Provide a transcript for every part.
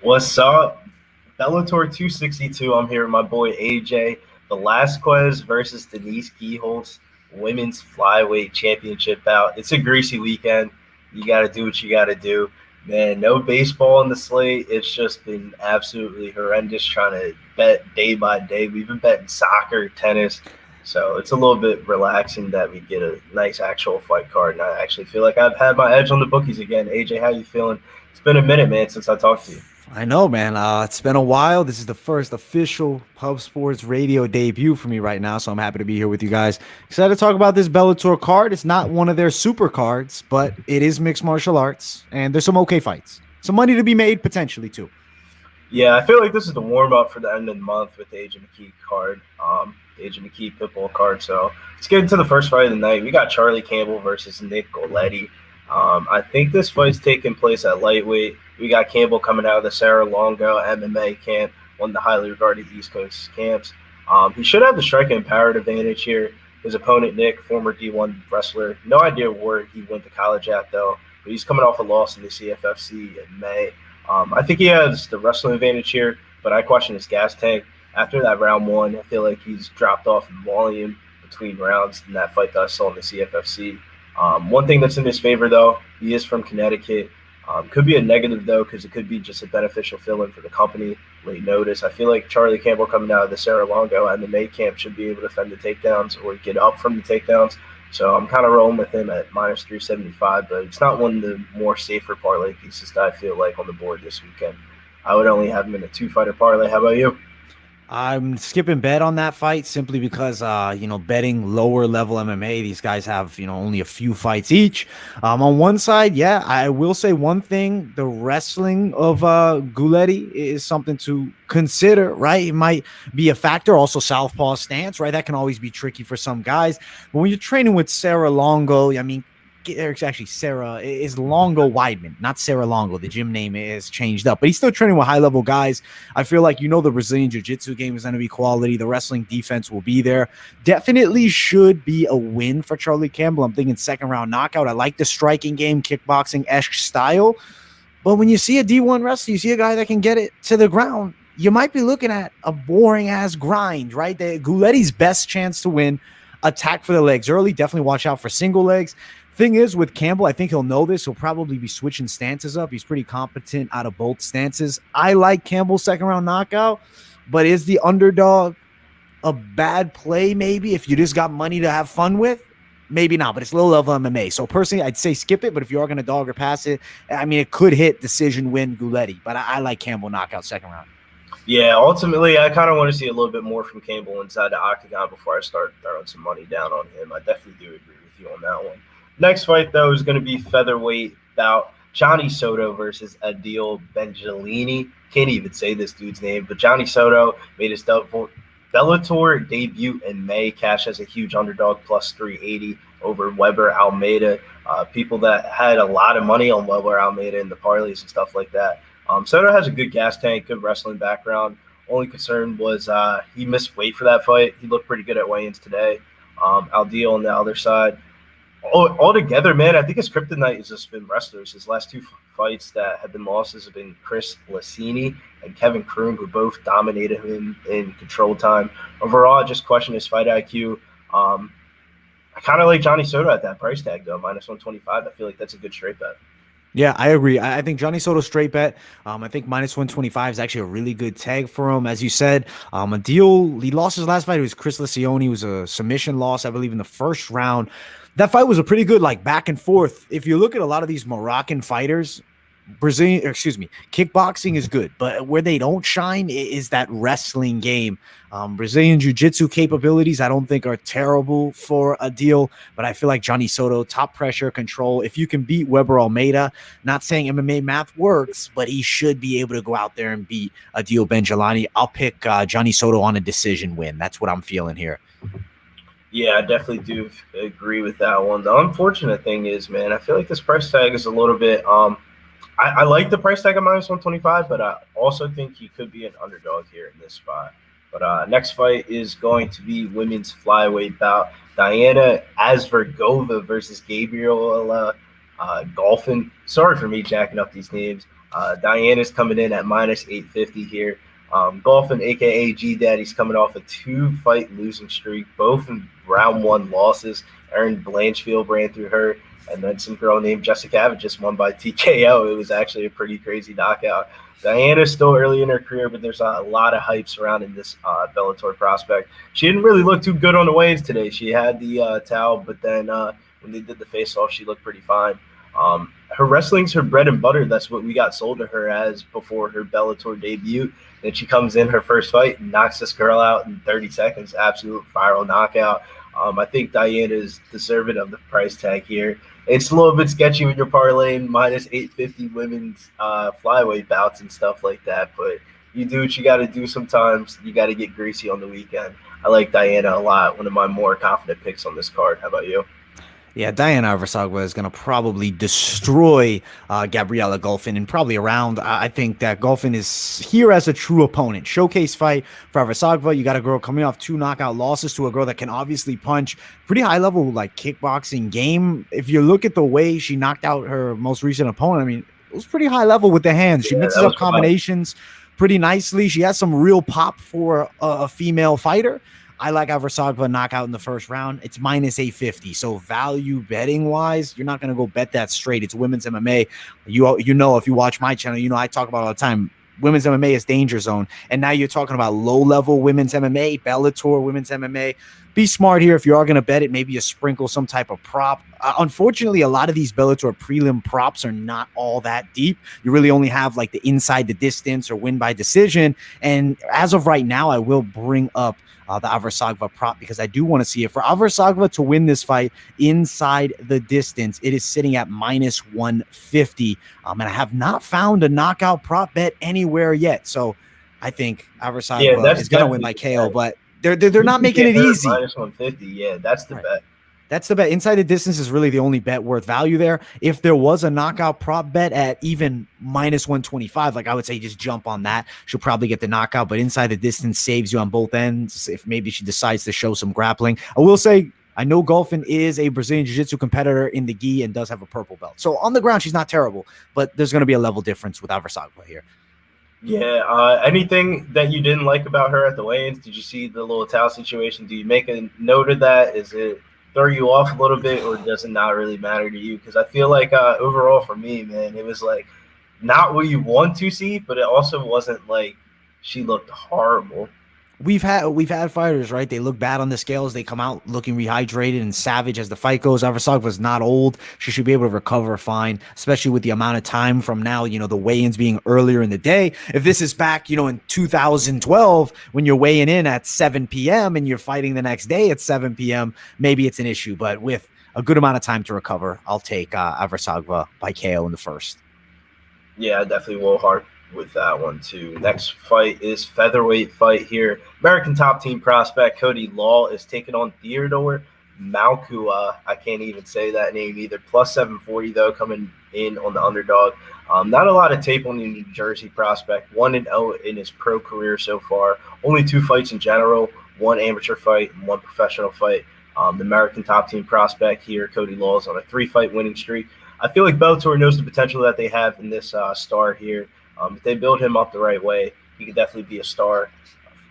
What's up? Bellator 262. I'm here with my boy AJ. Velasquez versus Denise Kielholtz, women's flyweight championship bout. It's a greasy weekend. You got to do what you got to do. Man, no baseball on the slate. It's just been absolutely horrendous trying to bet day by day. We've been betting soccer, tennis. So it's a little bit relaxing that we get a nice actual fight card. And I actually feel like I've had my edge on the bookies again. AJ, how you feeling? It's been a minute, man, since I talked to you. I know, man. It's been a while. This is the first official Pub Sports radio debut for me right now, so I'm happy to be here with you guys. Excited to talk about this Bellator card. It's not one of their super cards, but it is mixed martial arts, and there's some okay fights. Some money to be made, potentially, too. Yeah, I feel like this is the warm-up for the end of the month with the Agent McKee card, the Agent McKee Pitbull card. So let's get into the first fight of the night. We got Charlie Campbell versus Nick Giulietti. I think this fight's taking place at lightweight. We got Campbell coming out of the Sarah Longo MMA camp, one of the highly regarded East Coast camps. He should have the striking and power advantage here. His opponent, Nick, former D1 wrestler, no idea where he went to college at, though, but he's coming off a loss in the CFFC in May. I think he has the wrestling advantage here, but I question his gas tank. After that round one, I feel like he's dropped off in volume between rounds in that fight that I saw in the CFFC. One thing that's in his favor, though, he is from Connecticut. Could be a negative, though, because it could be just a beneficial fill-in for the company. Late notice. I feel like Charlie Campbell coming out of the Sarah Longo and the May camp should be able to defend the takedowns or get up from the takedowns. So I'm kind of rolling with him at minus 375, but it's not one of the more safer parlay pieces that I feel like on the board this weekend. I would only have him in a two-fighter parlay. How about you? I'm skipping bet on that fight simply because, betting lower level MMA, these guys have, only a few fights each. On one side, yeah, I will say one thing. The wrestling of Giulietti is something to consider, right? It might be a factor. Also, southpaw stance, right? That can always be tricky for some guys. But when you're training with Sarah Longo, I mean, Eric's actually Sarah is Longo Weidman, not Sarah Longo. The gym name is changed up, but he's still training with high level guys. I feel like the Brazilian Jiu-Jitsu game is going to be quality. The wrestling defense will be there. Definitely should be a win for Charlie Campbell. I'm thinking second round knockout. I like the striking game, kickboxing-esque style, but when you see a D1 wrestler, you see a guy that can get it to the ground, you might be looking at a boring ass grind, right? Giulietti's best chance to win, attack for the legs early. Definitely watch out for single legs. Thing is, with Campbell, I think he'll know this. He'll probably be switching stances up. He's pretty competent out of both stances. I like Campbell's second round knockout, but is the underdog a bad play maybe if you just got money to have fun with? Maybe not, but it's low level MMA. So personally, I'd say skip it, but if you are going to dog or pass it, I mean, it could hit decision win Giulietti, but I like Campbell knockout second round. Yeah, ultimately, I kind of want to see a little bit more from Campbell inside the octagon before I start throwing some money down on him. I definitely do agree with you on that one. Next fight, though, is going to be featherweight bout Johnny Soto versus Adil Benjilany. Can't even say this dude's name, but Johnny Soto made his Bellator debut in May, cash as a huge underdog, plus 380 over Weber Almeida. People that had a lot of money on Weber Almeida in the parlays and stuff like that. Soto has a good gas tank, good wrestling background. Only concern was he missed weight for that fight. He looked pretty good at weigh-ins today. Adil on the other side. Altogether, man, I think his kryptonite is just been wrestlers. His last two fights that have been losses have been Chris Lassini and Kevin Kroon, who both dominated him in control time. Overall, I just question his fight IQ. I kind of like Johnny Soto at that price tag, though, minus 125. I feel like that's a good straight bet. Yeah, I agree. I think Johnny Soto straight bet. I think minus 125 is actually a really good tag for him. As you said, Adil, he lost his last fight. It was Chris Lassini. It was a submission loss, I believe, in the first round. That fight was a pretty good, back and forth. If you look at a lot of these Moroccan fighters, kickboxing is good, but where they don't shine is that wrestling game. Brazilian jiu-jitsu capabilities, I don't think are terrible for Adil, but I feel like Johnny Soto, top pressure control. If you can beat Weber Almeida, not saying MMA math works, but he should be able to go out there and beat Adil Benjilany. I'll pick Johnny Soto on a decision win. That's what I'm feeling here. Yeah, I definitely do agree with that one. The unfortunate thing is, man, I feel like this price tag is a little bit I like the price tag of minus 125, but I also think he could be an underdog here in this spot. But next fight is going to be women's flyweight bout. Dayana Asaragova versus Gabriella Gulfin. Sorry for me jacking up these names. Dayana's coming in at minus 850 here. Gulfin, a.k.a. G-Daddy's coming off a 2-fight losing streak, both in round 1 losses. Erin Blanchfield ran through her, and then some girl named Jessica Abbott just won by TKO. It was actually a pretty crazy knockout. Dayana's still early in her career, but there's a lot of hype surrounding this Bellator prospect. She didn't really look too good on the weigh-ins today. She had the towel, but then when they did the face-off, she looked pretty fine. Her wrestling's her bread and butter. That's what we got sold to her as before her Bellator debut. Then she comes in her first fight and knocks this girl out in 30 seconds. Absolute viral knockout. I think Dayana is deserving of the price tag here. It's a little bit sketchy when you're parlaying minus 850 women's flyweight bouts and stuff like that, but you do what you got to do sometimes. You got to get greasy on the weekend. I like Dayana a lot. One of my more confident picks on this card. How about you? Yeah, Dayana Avsargova is going to probably destroy Gabriella Gulfin in probably a round. I think that Gulfin is here as a true opponent. Showcase fight for Avsargova. You got a girl coming off 2 knockout losses to a girl that can obviously punch. Pretty high level like kickboxing game. If you look at the way she knocked out her most recent opponent, I mean, it was pretty high level with the hands. She mixes up combinations pretty nicely. She has some real pop for a female fighter. I like Avsargova knockout in the first round. It's minus 850. So value betting wise, you're not going to go bet that straight. It's women's MMA. You know, if you watch my channel, you know, I talk about all the time. Women's MMA is danger zone. And now you're talking about low level women's MMA, Bellator women's MMA. Be smart here. If you are going to bet it, maybe you sprinkle some type of prop. Unfortunately, a lot of these Bellator prelim props are not all that deep. You really only have like the inside the distance or win by decision. And as of right now, I will bring up the Avsargova prop because I do want to see it. For Avsargova to win this fight inside the distance, it is sitting at minus 150. And I have not found a knockout prop bet anywhere yet. So I think Avsargova is going to win by KO, but they're not making it easy. Minus 150, yeah, that's the bet. That's the bet. Inside the distance is really the only bet worth value there. If there was a knockout prop bet at even minus 125, like I would say just jump on that. She'll probably get the knockout, but inside the distance saves you on both ends if maybe she decides to show some grappling. I will say, I know Gulfin is a Brazilian Jiu-Jitsu competitor in the gi and does have a purple belt. So on the ground, she's not terrible, but there's going to be a level difference with Avsargova here. Yeah, anything that you didn't like about her at the weigh-ins? Did you see the little towel situation? Do you make a note of that? Is it throw you off a little bit, or does it not really matter to you? Because I feel like overall for me, man, it was like not what you want to see, but it also wasn't like she looked horrible. We've had fighters, right? They look bad on the scales. They come out looking rehydrated and savage as the fight goes. Avsargova's not old. She should be able to recover fine, especially with the amount of time from now, you know, the weigh-ins being earlier in the day. If this is back, you know, in 2012, when you're weighing in at 7 p.m. and you're fighting the next day at 7 p.m., maybe it's an issue. But with a good amount of time to recover, I'll take Avsargova by KO in the first. Yeah, I definitely will hard with that one too. Next fight is featherweight fight here. American top team prospect Cody Law is taking on Theodore Macuka. I can't even say that name either. Plus 740 though, coming in on the underdog. Not a lot of tape on the New Jersey prospect. 1-0 in his pro career so far. Only 2 fights in general, 1 amateur fight and 1 professional fight. The American top team prospect here, Cody Law, is on a 3-fight winning streak. I feel like Bellator knows the potential that they have in this star here. If they build him up the right way, he could definitely be a star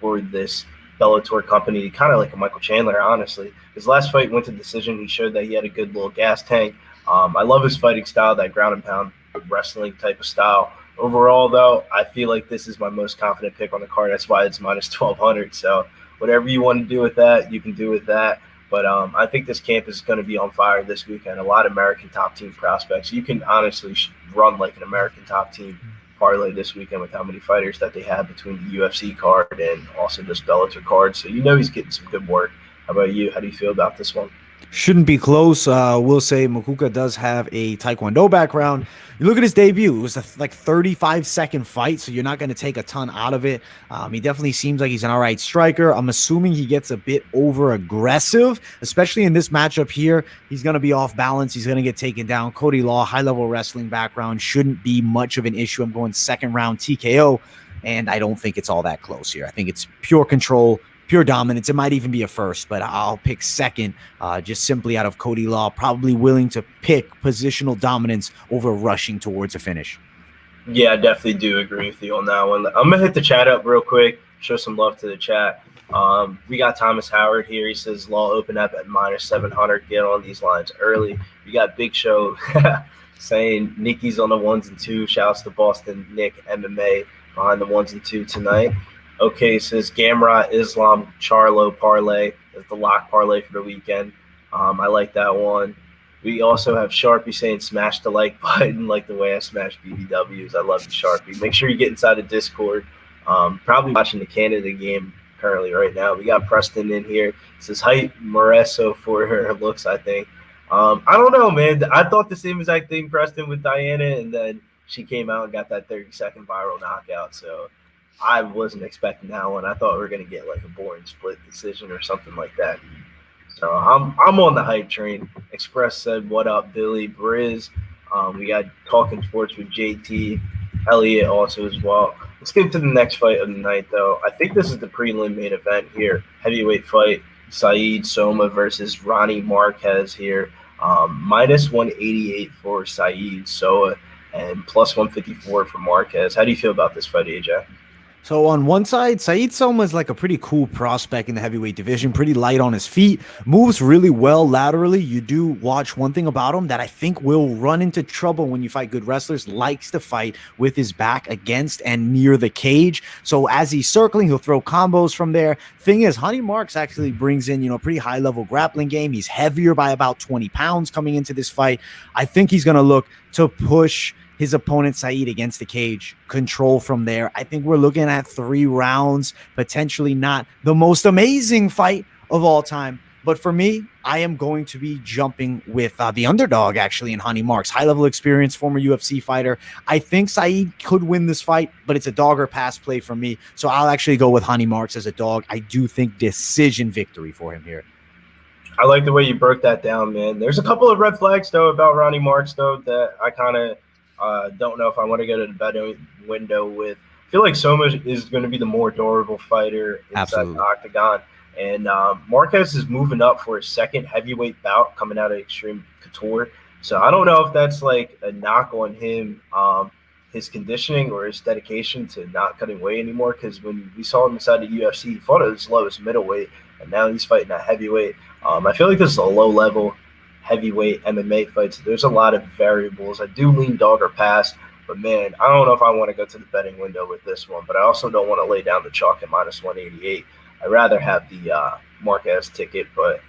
for this Bellator company, kind of like a Michael Chandler, honestly. His last fight went to decision. He showed that he had a good little gas tank. I love his fighting style, that ground and pound wrestling type of style. Overall, though, I feel like this is my most confident pick on the card. That's why it's minus 1,200. So whatever you want to do with that, you can do with that. But I think this camp is going to be on fire this weekend. A lot of American top team prospects. You can honestly run like an American top team parlay this weekend with how many fighters that they have between the UFC card and also this Bellator card. So you know he's getting some good work. How about you? How do you feel about this one? Shouldn't be close. We'll say Macuka does have a Taekwondo background. You look at his debut. It was a 35-second fight, so you're not going to take a ton out of it. He definitely seems like he's an all right striker. I'm assuming he gets a bit over-aggressive, especially in this matchup here. He's going to be off balance. He's going to get taken down. Cody Law, high-level wrestling background, shouldn't be much of an issue. I'm going second-round TKO, and I don't think it's all that close here. I think it's pure control, pure dominance. It might even be a first, but I'll pick second just simply out of Cody Law, probably willing to pick positional dominance over rushing towards a finish. Yeah, I definitely do agree with you on that one. I'm going to hit the chat up real quick, show some love to the chat. We got Thomas Howard here. He says, Law open up at -700. Get on these lines early. We got Big Show saying Nikki's on the 1s and 2s. Shouts to Boston Nick MMA behind the 1s and 2 tonight. Okay, says Gamrot Islam Charlo parlay is the lock parlay for the weekend. I like that one. We also have Sharpie saying smash the like button like the way I smash BBWs. I love you, Sharpie. Make sure you get inside the Discord. Probably watching the Canada game currently right now. We got Preston in here. It says hype Moreso for her looks, I think. I don't know, man. I thought the same exact thing, Preston, with Dayana, and then she came out and got that 30-second viral knockout. So I wasn't expecting that one. I thought we were going to get like a boring split decision or something like that. So I'm on the hype train. Express said, what up, Billy? Briz. We got Talking Sports with JT. Elliot also as well. Let's get to the next fight of the night, though. I think this is the prelim main event here. Heavyweight fight, Saeed Spwma versus Ronny Marquez here. -188 for Saeed Spwma and +154 for Marquez. How do you feel about this fight, AJ? So on one side, Saeed Spwma is like a pretty cool prospect in the heavyweight division, pretty light on his feet, moves really well laterally. You do watch one thing about him that I think will run into trouble when you fight good wrestlers, likes to fight with his back against and near the cage. So as he's circling, he'll throw combos from there. Thing is, Honey Marks actually brings in, pretty high level grappling game. He's heavier by about 20 pounds coming into this fight. I think he's going to look to push his opponent Saeed against the cage, control from there. I think we're looking at 3 rounds, potentially not the most amazing fight of all time. But for me, I am going to be jumping with the underdog, actually, in Honey Marks. High-level experience, former UFC fighter. I think Saeed could win this fight, but it's a dog or pass play for me. So I'll actually go with Honey Marks as a dog. I do think decision victory for him here. I like the way you broke that down, man. There's a couple of red flags, though, about Ronny Marks, though, that I kind of don't know if I want to go to the betting window with. I feel like Spwma is going to be the more durable fighter inside the octagon. And Marquez is moving up for his second heavyweight bout coming out of Extreme Couture. So I don't know if that's like a knock on him, his conditioning or his dedication to not cutting weight anymore. Because when we saw him inside the UFC, he fought at his lowest middleweight, and now he's fighting at heavyweight. I feel like this is a low-level heavyweight MMA fights. There's a lot of variables. I do lean dog or pass, but man, I don't know if I want to go to the betting window with this one, but I also don't want to lay down the chalk at -188. I'd rather have the Marquez ticket, but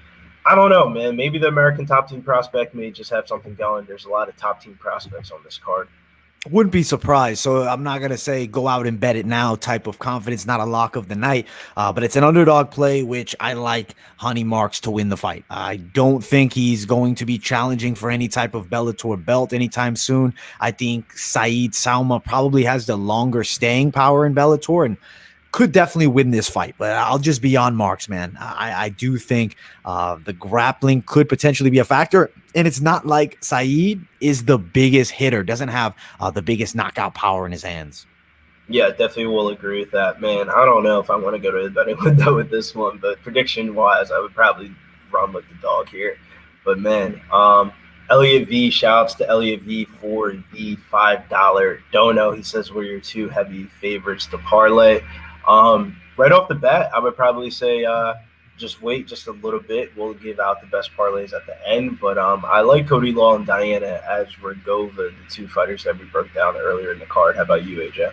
I don't know, man. Maybe the American top team prospect may just have something going. There's a lot of top team prospects on this card. Wouldn't be surprised. So I'm not going to say go out and bet it now type of confidence, not a lock of the night, but it's an underdog play, which I like Honey Marks to win the fight. I don't think he's going to be challenging for any type of Bellator belt anytime soon. I think Saeed Spwma probably has the longer staying power in Bellator and could definitely win this fight, but I'll just be on Marks, man. I do think the grappling could potentially be a factor, and it's not like Saeed is the biggest hitter, doesn't have the biggest knockout power in his hands. Yeah, definitely will agree with that, man. I don't know if I want to go to the betting window with this one, but prediction-wise, I would probably run with the dog here. But, man, Elliot V, shouts to Elliot V for the $5 dono. He says, we're your 2 heavy favorites to parlay. Right off the bat, I would probably say just wait just a little bit. We'll give out the best parlays at the end. But I like Cody Law and Dayana Asaragova, the 2 fighters that we broke down earlier in the card. How about you, AJ?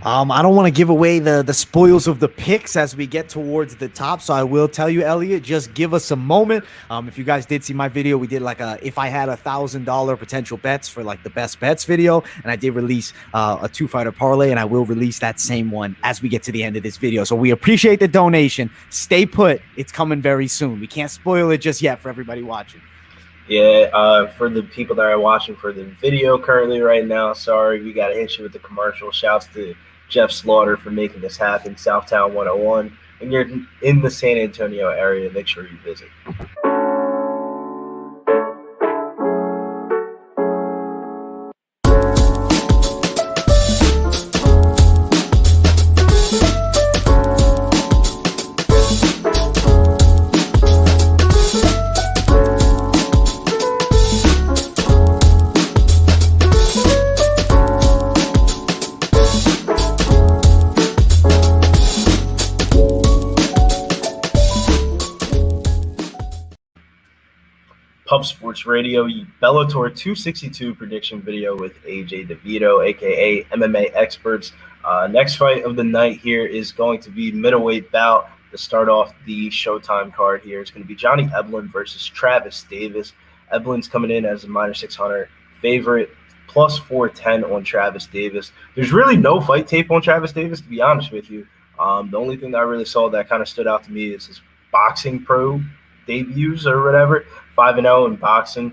I don't want to give away the spoils of the picks as we get towards the top, so I will tell you, Elliot, just give us a moment. If you guys did see my video, we did like if I had $1,000 potential bets for like the best bets video, and I did release a 2-fighter parlay, and I will release that same one as we get to the end of this video. So we appreciate the donation. Stay put. It's coming very soon. We can't spoil it just yet for everybody watching. Yeah, for the people that are watching for the video currently right now, sorry, we got to hit you with the commercial. Shouts to Jeff Slaughter for making this happen, Southtown 101. And you're in the San Antonio area, make sure you visit. Cup Sports Radio Bellator 262 prediction video with AJ DeVito, aka MMA Experts. Next fight of the night here is going to be middleweight bout to start off the Showtime card here. It's going to be Johnny Eblen versus Travis Davis. Eblen's coming in as a -600 favorite, plus 410 on Travis Davis. There's really no fight tape on Travis Davis, to be honest with you. The only thing that I really saw that kind of stood out to me is his boxing pro debuts or whatever, 5-0 in boxing.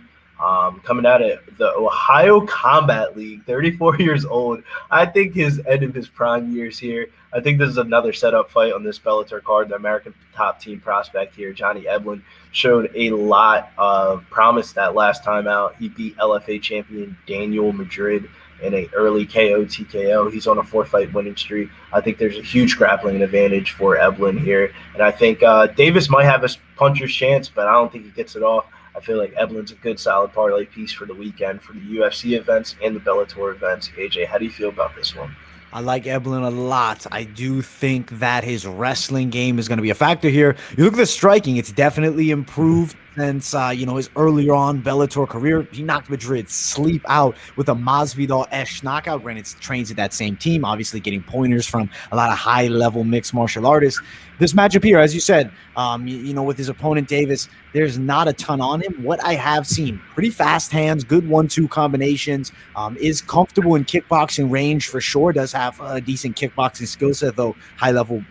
Coming out of the Ohio Combat League, 34 years old. I think his end of his prime years here. I think this is another setup fight on this Bellator card. The American top team prospect here, Johnny Eblen, showed a lot of promise that last time out. He beat LFA champion Daniel Madrid in an early KO TKO. He's on a 4-fight winning streak. I think there's a huge grappling advantage for Eblen here. And I think Davis might have a puncher's chance, but I don't think he gets it off. I feel like Eblen's a good, solid parlay piece for the weekend for the UFC events and the Bellator events. AJ, how do you feel about this one? I like Eblen a lot. I do think that his wrestling game is going to be a factor here. You look at the striking; it's definitely improved since his earlier on Bellator career. He knocked Madrid sleep out with a Masvidal-esque knockout. Granted, trains at that same team, obviously getting pointers from a lot of high-level mixed martial artists. This matchup here, as you said, with his opponent Davis, there's not a ton on him. What I have seen, pretty fast hands, good 1-2 combinations, is comfortable in kickboxing range for sure, does have a decent kickboxing skill set, though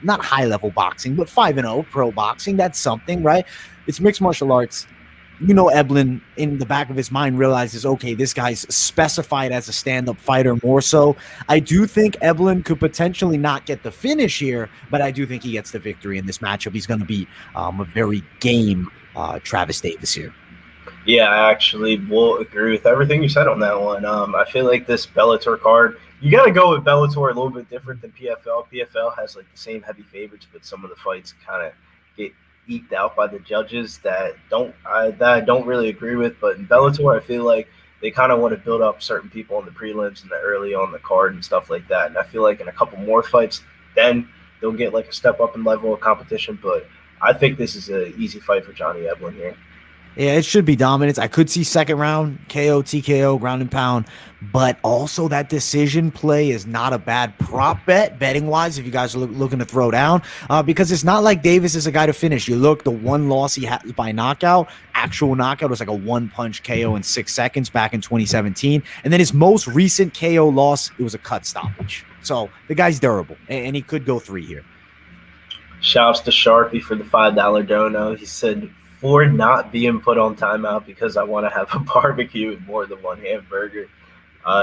not high-level boxing, but 5-0 pro boxing, that's something, right? It's mixed martial arts. Eblen, in the back of his mind, realizes, okay, this guy's specified as a stand-up fighter more so. I do think Eblen could potentially not get the finish here, but I do think he gets the victory in this matchup. He's going to be a very game Travis Davis here. Yeah, I actually will agree with everything you said on that one. I feel like this Bellator card, you got to go with Bellator a little bit different than PFL. PFL has like the same heavy favorites, but some of the fights kind of get eked out by the judges that I don't really agree with. But in Bellator, I feel like they kind of want to build up certain people in the prelims and the early on the card and stuff like that. And I feel like in a couple more fights, then they'll get like a step up in level of competition. But I think this is an easy fight for Johnny Eblen here. Yeah, it should be dominance. I could see second round, KO, TKO, ground and pound, but also that decision play is not a bad prop betting-wise, if you guys are looking to throw down, because it's not like Davis is a guy to finish. You look, the one loss he had by knockout, actual knockout, was like a one-punch KO in 6 seconds back in 2017, and then his most recent KO loss, it was a cut stoppage. So the guy's durable, and he could go 3 here. Shouts to Sharpie for the $5 dono. He said, for not being put on timeout because I want to have a barbecue with more than one hamburger.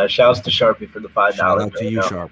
Shouts to Sharpie for the $5. Shout out to you, Sharp.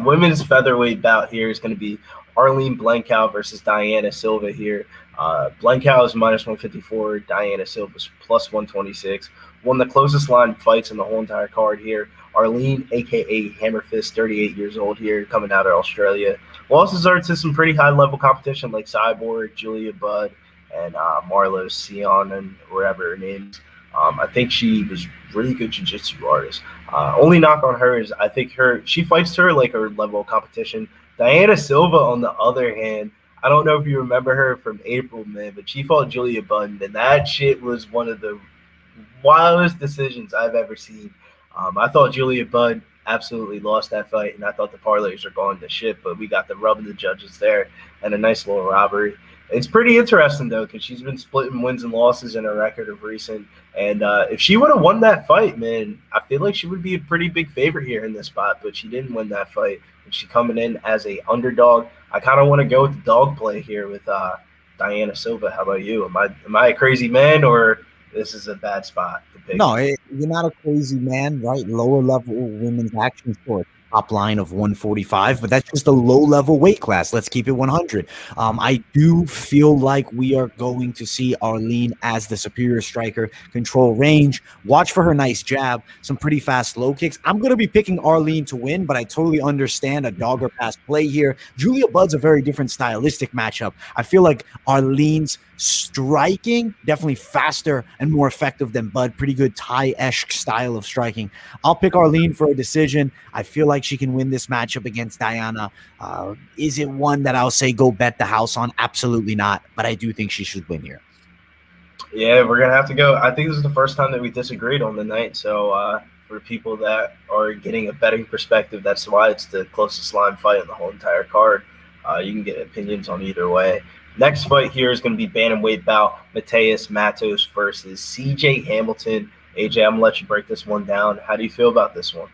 Women's featherweight bout here is going to be Arlene Blencowe versus Dayana Silva here. Blencowe is -154. Dayana Silva is +126. One of the closest line fights in the whole entire card here. Arlene, a.k.a. Hammerfist, 38 years old here, coming out of Australia. Losses are to some pretty high-level competition like Cyborg, Julia Budd, and Marlo Sion and whatever her name is. I think she was really good jiu-jitsu artist. Only knock on her is I think she fights to her like her level of competition. Dayana Silva, on the other hand, I don't know if you remember her from April, man, but she fought Julia Budd, and that shit was one of the wildest decisions I've ever seen. I thought Julia Budd absolutely lost that fight, and I thought the parlays are going to shit, but we got the rub of the judges there and a nice little robbery. It's pretty interesting, though, because she's been splitting wins and losses in her record of recent. And if she would have won that fight, man, I feel like she would be a pretty big favorite here in this spot. But she didn't win that fight. And she's coming in as a underdog. I kind of want to go with the dog play here with Dayana Silva. How about you? Am I a crazy man, or this is a bad spot to pick? No, you're not a crazy man, right? Lower level women's action sport. Top line of 145, but that's just a low-level weight class. Let's keep it 100. I do feel like we are going to see Arlene as the superior striker, control range, watch for her nice jab, some pretty fast low kicks. I'm going to be picking Arlene to win, but I totally understand a dog or pass play here. Julia Budd's a very different stylistic matchup. I feel like Arlene's striking definitely faster and more effective than Budd. Pretty good Thai-esque style of striking. I'll pick Arlene for a decision. I feel like she can win this matchup against Dayana. Is it one that I'll say go bet the house on? Absolutely not, but I do think she should win here. Yeah, we're gonna have to go. I think this is the first time that we disagreed on the night. So for people that are getting a betting perspective, that's why it's the closest line fight in the whole entire card. You can get opinions on either way. Next fight here is going to be bantamweight bout Matheus Mattos versus CJ Hamilton. AJ, I'm gonna let you break this one down. How do you feel about this one?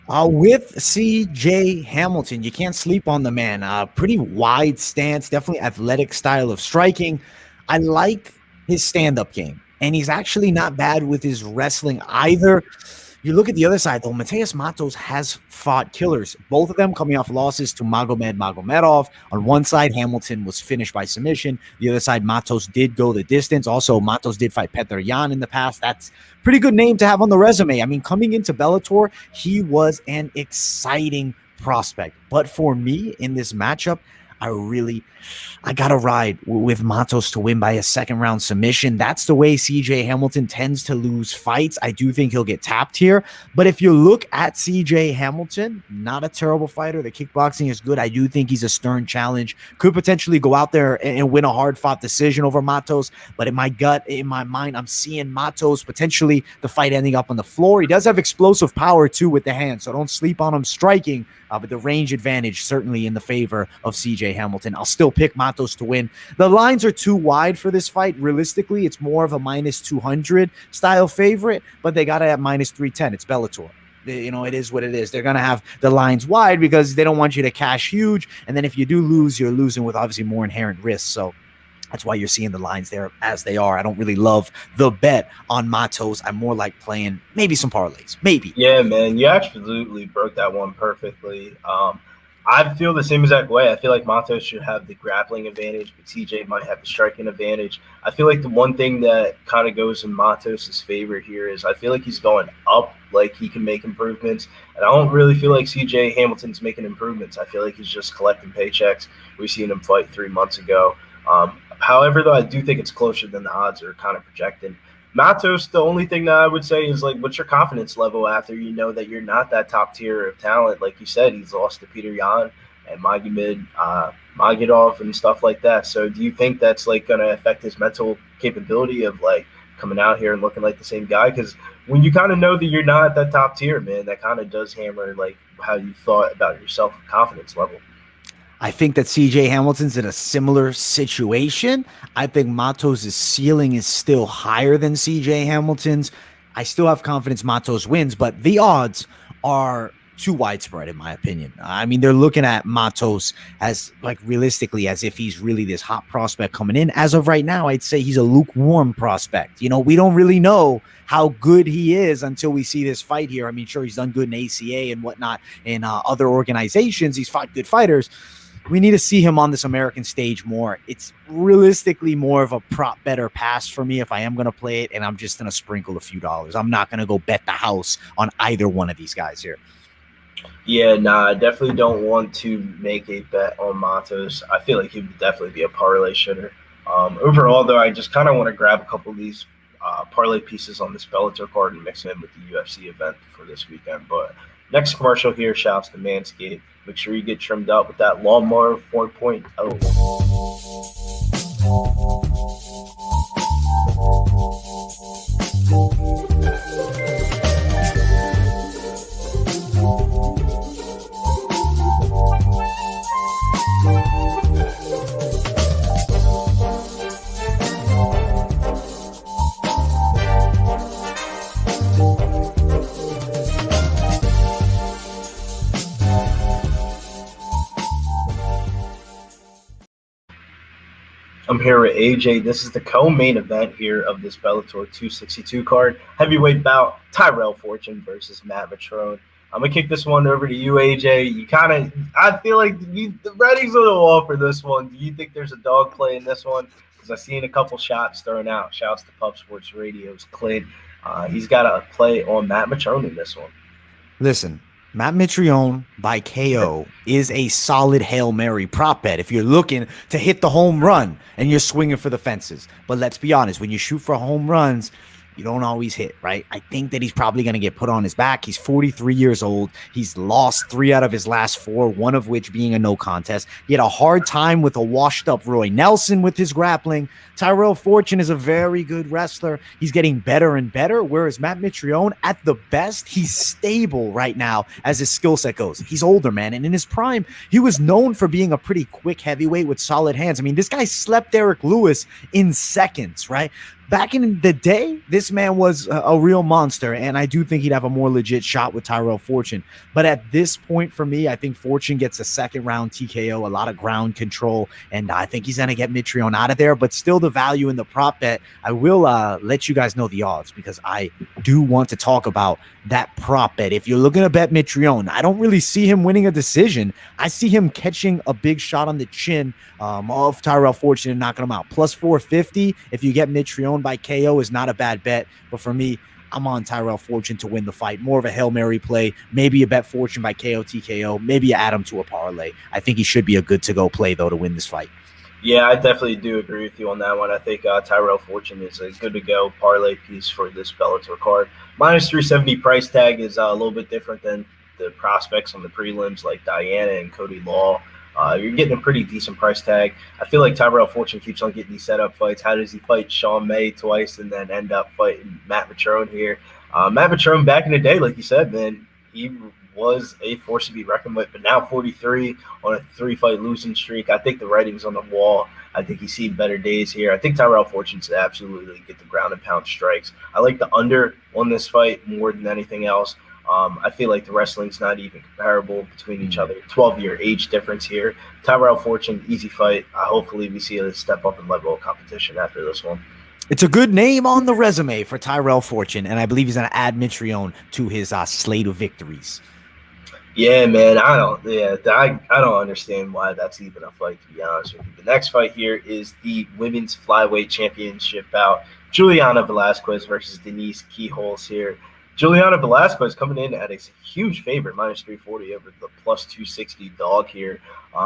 With CJ Hamilton, you can't sleep on the man. Pretty wide stance, definitely athletic style of striking. I like his stand-up game, and he's actually not bad with his wrestling either. You look at the other side, though, Matheus Mattos has fought killers, both of them coming off losses to Magomedov. On one side, Hamilton was finished by submission. The other side, Mattos did go the distance. Also, Mattos did fight Petr Yan in the past. That's pretty good name to have on the resume. I mean, coming into Bellator, he was an exciting prospect. But for me, in this matchup, I got to ride with Mattos to win by a second-round submission. That's the way CJ Hamilton tends to lose fights. I do think he'll get tapped here. But if you look at CJ Hamilton, not a terrible fighter. The kickboxing is good. I do think he's a stern challenge. Could potentially go out there and win a hard-fought decision over Mattos. But in my gut, in my mind, I'm seeing Mattos potentially the fight ending up on the floor. He does have explosive power, too, with the hand. So don't sleep on him striking. But the range advantage certainly in the favor of CJ Hamilton. I'll still pick Mattos to win. The lines are too wide for this fight. Realistically, it's more of a minus 200 style favorite, but they got to have minus 310. It's Bellator. It is what it is. They're going to have the lines wide because they don't want you to cash huge. And then if you do lose, you're losing with obviously more inherent risks. So that's why you're seeing the lines there as they are. I don't really love the bet on Mattos. I'm more like playing maybe some parlays. Maybe. Yeah, man. You absolutely broke that one perfectly. I feel the same exact way. I feel like Mattos should have the grappling advantage, but CJ might have the striking advantage. I feel like the one thing that kind of goes in Mattos' favor here is I feel like he's going up, like he can make improvements. And I don't really feel like CJ Hamilton's making improvements. I feel like he's just collecting paychecks. We've seen him fight 3 months ago. However, though, I do think it's closer than the odds are kind of projected. Mattos, the only thing that I would say is, like, what's your confidence level after you know that you're not that top tier of talent? Like you said, he's lost to Petr Yan and Magomedov and stuff like that. So do you think that's, like, going to affect his mental capability of, like, coming out here and looking like the same guy? Because when you kind of know that you're not at that top tier, man, that kind of does hammer, like, how you thought about yourself confidence level. I think that CJ Hamilton's in a similar situation. I think Mattos' ceiling is still higher than CJ Hamilton's. I still have confidence Mattos wins, but the odds are too widespread in my opinion. I mean, they're looking at Mattos as, like, realistically as if he's really this hot prospect coming in. As of right now, I'd say he's a lukewarm prospect. We don't really know how good he is until we see this fight here. I mean, sure, he's done good in ACA and whatnot in other organizations. He's fought good fighters. We need to see him on this American stage more. It's realistically more of a prop better pass for me if I am going to play it, and I'm just going to sprinkle a few dollars. I'm not going to go bet the house on either one of these guys here. Yeah, nah, I definitely don't want to make a bet on Mattos. I feel like he would definitely be a parlay shooter. Overall, though, I just kind of want to grab a couple of these parlay pieces on this Bellator card and mix them in with the UFC event for this weekend. But next commercial here, shouts to Manscaped. Make sure you get trimmed up with that Lawnmower 4.0. I'm here with AJ. This is the co-main event here of this Bellator 262 card. Heavyweight bout, Tyrell Fortune versus Matt Mitrione. I'm going to kick this one over to you, AJ. I feel like the writing's on the wall for this one. Do you think there's a dog play in this one? Because I've seen a couple shots thrown out. Shouts to Pub Sports Radio's Clint. He's got a play on Matt Mitrione in this one. Listen, Matt Mitrione by KO is a solid Hail Mary prop bet if you're looking to hit the home run and you're swinging for the fences. But let's be honest, when you shoot for home runs, you don't always hit, right? I think that he's probably going to get put on his back. He's 43 years old. He's lost 3 out of his last 4, one of which being a no contest. He had a hard time with a washed-up Roy Nelson with his grappling. Tyrell Fortune is a very good wrestler. He's getting better and better, whereas Matt Mitrione, at the best, he's stable right now as his skill set goes. He's older, man, and in his prime, he was known for being a pretty quick heavyweight with solid hands. I mean, this guy slept Derek Lewis in seconds, right? Back in the day, this man was a real monster, and I do think he'd have a more legit shot with Tyrell Fortune. But at this point, for me, I think Fortune gets a second-round TKO, a lot of ground control, and I think he's going to get Mitrione out of there. But still, the value in the prop bet, I will let you guys know the odds, because I do want to talk about that prop bet. If you're looking to bet Mitrione, I don't really see him winning a decision. I see him catching a big shot on the chin of Tyrell Fortune and knocking him out. Plus 450 if you get Mitrione by KO is not a bad bet. But for me, I'm on Tyrell Fortune to win the fight. More of a Hail Mary play. Maybe you bet Fortune by KO, TKO. Maybe you add him to a parlay. I think he should be a good-to-go play, though, to win this fight. Yeah, I definitely do agree with you on that one. I think Tyrell Fortune is a good-to-go parlay piece for this Bellator card. Minus 370 price tag is a little bit different than the prospects on the prelims like Dayana and Cody Law. You're getting a pretty decent price tag. I feel like Tyrell Fortune keeps on getting these setup fights. How does he fight Sean May twice and then end up fighting Matt Mitrione here? Matt Mitrione, back in the day, like you said, man, he was a force to be reckoned with, but now 43 on a 3-fight losing streak. I think the writing's on the wall. I think he's seen better days here. I think Tyrell Fortune should absolutely get the ground and pound strikes. I like the under on this fight more than anything else. I feel like the wrestling's not even comparable between each other. 12-year age difference here. Tyrell Fortune, easy fight. Hopefully we see a step up in level of competition after this one. It's a good name on the resume for Tyrell Fortune, and I believe he's going to add Mitrione to his slate of victories. Yeah, man, I don't understand why that's even a fight, to be honest with you. The next fight here is the Women's Flyweight Championship bout. Juliana Velaquez versus Denise Kielholtz here. Juliana Velaquez coming in at a huge favorite, minus 340 over the plus 260 dog here.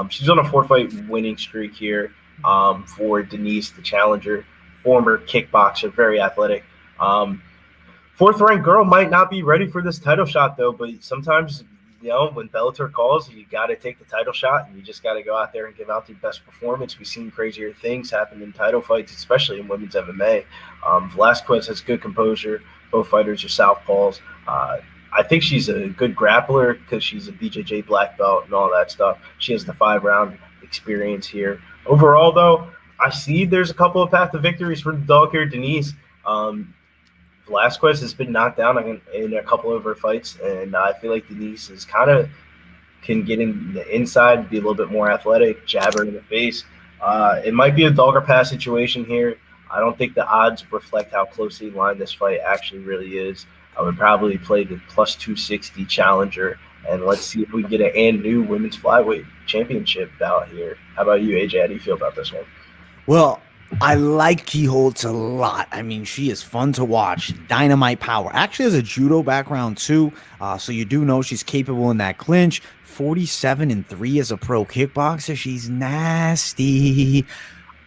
She's on a 4-fight winning streak here for Denise, the challenger, former kickboxer, very athletic. 4th-ranked girl might not be ready for this title shot, though, but sometimes, you know, when Bellator calls, you got to take the title shot, and you just got to go out there and give out your best performance. We've seen crazier things happen in title fights, especially in women's MMA. Velasquez has good composure. Both fighters are southpaws. I think she's a good grappler because she's a BJJ black belt and all that stuff. She has the 5-round experience here. Overall, though, I see there's a couple of path to victories for the dog here, Denise. Velasquez has been knocked down in a couple of her fights, and I feel like Denise is can get in the inside, be a little bit more athletic, jab her in the face. It might be a dog or pass situation here. I don't think the odds reflect how closely lined this fight actually really is. I would probably play the plus 260 challenger, and let's see if we can get an new women's flyweight championship bout here. How about you, AJ? How do you feel about this one? Well, I like Kielholtz a lot. I mean, she is fun to watch. Dynamite power. Actually has a judo background too, so you do know she's capable in that clinch. 47-3 as a pro kickboxer. She's nasty.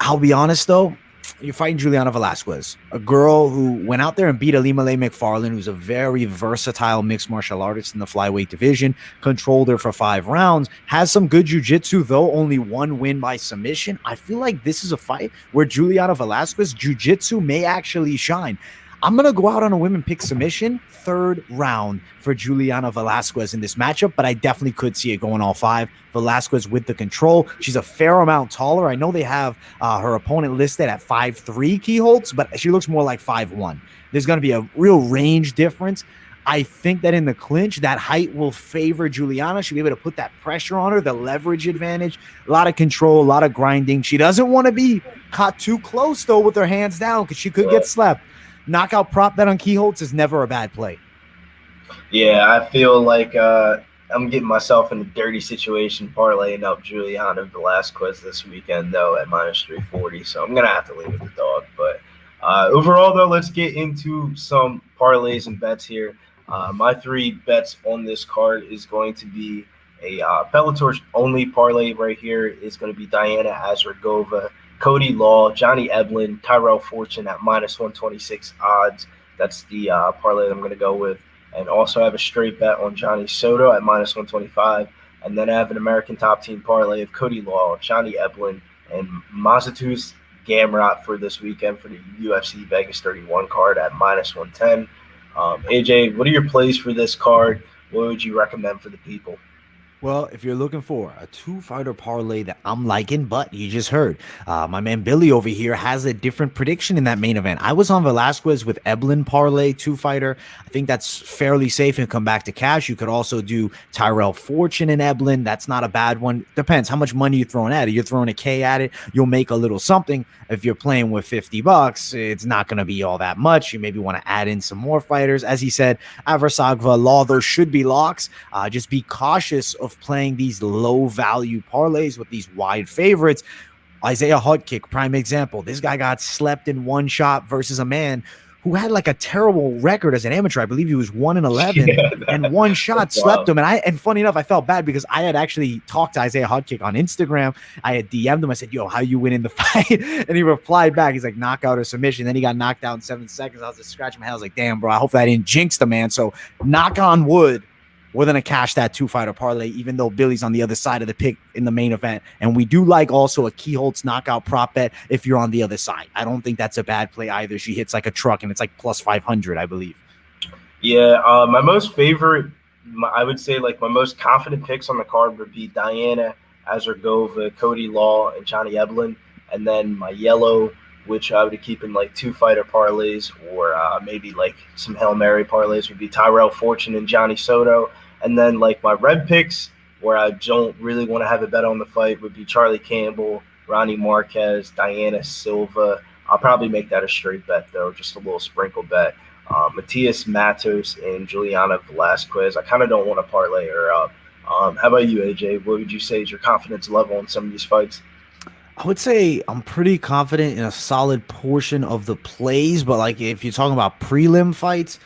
I'll be honest, though. You're fighting Juliana Velaquez, a girl who went out there and beat Alimale McFarland, who's a very versatile mixed martial artist in the flyweight division, controlled her for 5 rounds, has some good jiu-jitsu, though only 1 win by submission. I feel like this is a fight where Juliana Velaquez jiu-jitsu may actually shine. I'm going to go out on a women pick submission, 3rd round for Juliana Velaquez in this matchup, but I definitely could see it going all 5. Velasquez with the control. She's a fair amount taller. I know they have her opponent listed at 5'3", Kielholtz, but she looks more like 5'1". There's going to be a real range difference. I think that in the clinch, that height will favor Juliana. She'll be able to put that pressure on her, the leverage advantage, a lot of control, a lot of grinding. She doesn't want to be caught too close, though, with her hands down because she could get slept. Knockout prop bet on Kielholtz is never a bad play. Yeah, I feel like I'm getting myself in a dirty situation parlaying up Juliana Velaquez this weekend, though, at minus 340. So I'm going to have to leave with the dog. But overall, though, let's get into some parlays and bets here. My 3 bets on this card is going to be a Bellator's only parlay right here is going to be Dayana Asaragova, Cody Law, Johnny Eblen, Tyrell Fortune at minus 126 odds. That's the parlay that I'm going to go with. And also have a straight bet on Johnny Soto at -125. And then I have an American top team parlay of Cody Law, Johnny Eblen, and Matheus Gamrot for this weekend for the UFC Vegas 31 card at -110. AJ, what are your plays for this card? What would you recommend for the people? Well, if you're looking for a two-fighter parlay that I'm liking, but you just heard, my man Billy over here has a different prediction in that main event. I was on Velasquez with Eblen parlay, two-fighter. I think that's fairly safe and come back to cash. You could also do Tyrell Fortune and Eblen. That's not a bad one. Depends how much money you're throwing at it. You're throwing a K at it, you'll make a little something. If you're playing with $50, it's not going to be all that much. You maybe want to add in some more fighters. As he said, Avsargova, Law, those should be locks. Just be cautious of playing these low value parlays with these wide favorites. Isaiah Hutkick, prime example. This guy got slept in one shot versus a man who had like a terrible record as an amateur. I believe he was 1-11 and one shot slept him. And funny enough, I felt bad because I had actually talked to Isaiah Hutkick on Instagram. I had DM'd him. I said, yo, how you win in the fight? And he replied back. He's like, knockout or submission. Then he got knocked out in 7 seconds. I was just scratching my head. I was like, damn, bro, I hope that didn't jinx the man. So knock on wood, we're going to cash that two-fighter parlay, even though Billy's on the other side of the pick in the main event. And we do like also a Kielholtz knockout prop bet if you're on the other side. I don't think that's a bad play either. She hits like a truck, and it's like plus 500, I believe. Yeah, my most favorite, I would say like my most confident picks on the card would be Dayana, Asaragova, Cody Law, and Johnny Eblen. And then my yellow, which I would keep in like two-fighter parlays or maybe like some Hail Mary parlays, would be Tyrell Fortune and Johnny Soto. And then like my red picks, where I don't really want to have a bet on the fight, would be Charlie Campbell, Ronny Marquez, Dayana, Silva. I'll probably make that a straight bet though, just a little sprinkle bet. Matheus, Mattos, and Juliana Velaquez. I kind of don't want to parlay her up. How about you, AJ? What would you say is your confidence level in some of these fights? I would say I'm pretty confident in a solid portion of the plays, but like if you're talking about prelim fights,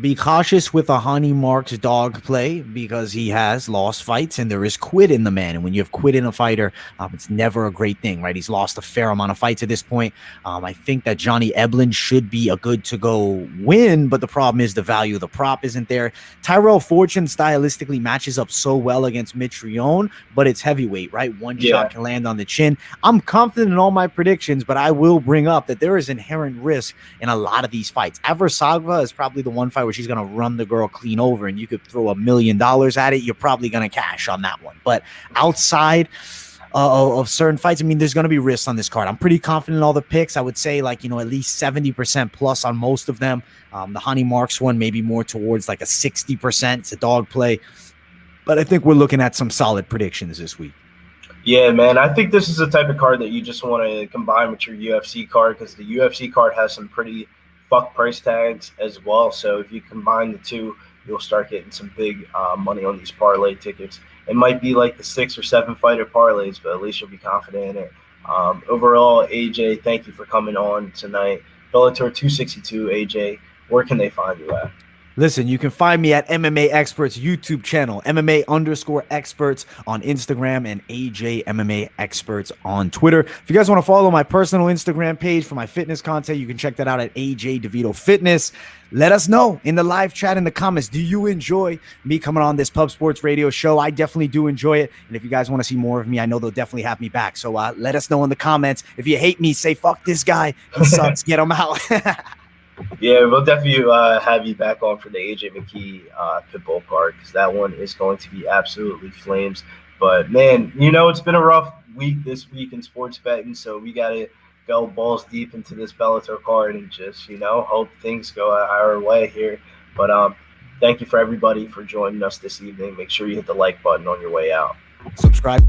be cautious with a Hani Marks dog play because he has lost fights and there is quit in the man. And when you have quit in a fighter, it's never a great thing, right? He's lost a fair amount of fights at this point. I think that Johnny Eblen should be a good to go win, but the problem is the value of the prop isn't there. Tyrell Fortune stylistically matches up so well against Mitrione, but it's heavyweight, right? One shot can land on the chin. I'm confident in all my predictions, but I will bring up that there is inherent risk in a lot of these fights. Avsargova is probably the one fight where she's going to run the girl clean over and you could throw $1 million at it. You're probably going to cash on that one. But outside of certain fights, I mean, there's going to be risks on this card. I'm pretty confident in all the picks. I would say like, at least 70% plus on most of them. The Hani Marks one, maybe more towards like a 60%. It's a dog play. But I think we're looking at some solid predictions this week. Yeah, man. I think this is the type of card that you just want to combine with your UFC card because the UFC card has some pretty fuck price tags as well. So if you combine the two, you'll start getting some big money on these parlay tickets. It might be like the 6 or 7 fighter parlays, but at least you'll be confident in it. Overall, AJ, thank you for coming on tonight. Bellator 262, AJ, where can they find you at? Listen, you can find me at MMA Experts YouTube channel, MMA_experts on Instagram, and AJ MMA Experts on Twitter. If you guys want to follow my personal Instagram page for my fitness content, you can check that out at AJ DeVito Fitness. Let us know in the live chat in the comments. Do you enjoy me coming on this Pub Sports Radio show? I definitely do enjoy it. And if you guys want to see more of me, I know they'll definitely have me back. So let us know in the comments. If you hate me, say, fuck this guy. He sucks. Get him out. Yeah, we'll definitely have you back on for the AJ McKee Pitbull card because that one is going to be absolutely flames. But, man, it's been a rough week this week in sports betting, so we got to go balls deep into this Bellator card and just, hope things go our way here. But thank you for everybody for joining us this evening. Make sure you hit the like button on your way out. Subscribe.